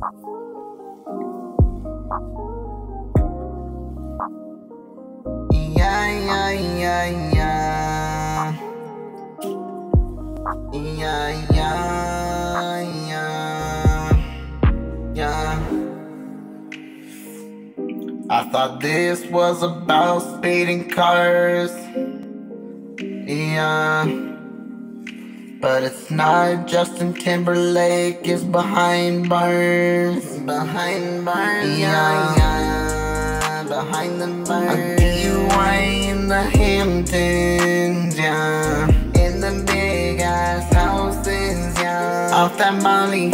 Yeah, yeah, yeah, yeah. Yeah, yeah, yeah. Yeah. I thought this was about speeding cars. Yeah. But it's not. Justin Timberlake is behind bars. Behind bars, yeah, yeah. Behind the bars. A DUI in the Hamptons, yeah. In the big ass houses, yeah. Off that Molly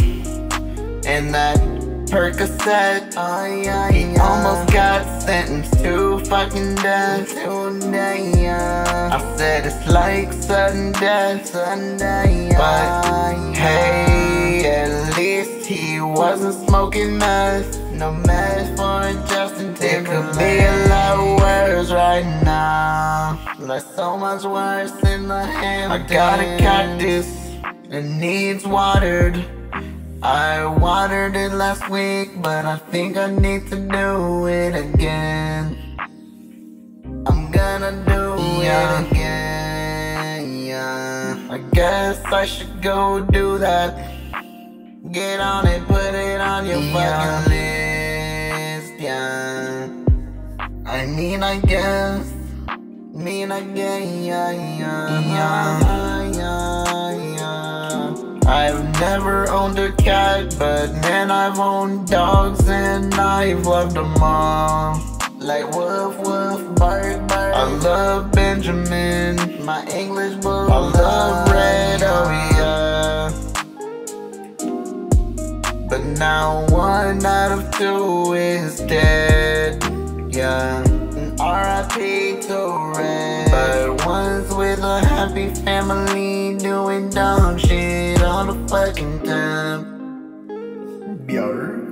and that Percocet, oh yeah, he almost got sentenced to fucking death. Yeah. I said it's like sudden death, but hey, at least he wasn't smoking meth. No meth for Justin Timberlake. It could be a lot worse right now. There's so much worse in the Hamptons. I got a cactus, it needs watered. I watered it last week, but I think I need to do it again. I'm gonna do it again, yeah. I guess I should go do that. Get on it, put it on your fucking list, yeah. I guess, I've never owned a cat, but man, I've owned dogs and I've loved them all. Like woof woof, bark bark. I love Benjamin, my English book. I love Red, oh yeah. But now 1 out of 2 is dead, yeah. R.I.P. to Red. But one's with a happy family doing dumb shit all the fucking time. Björk.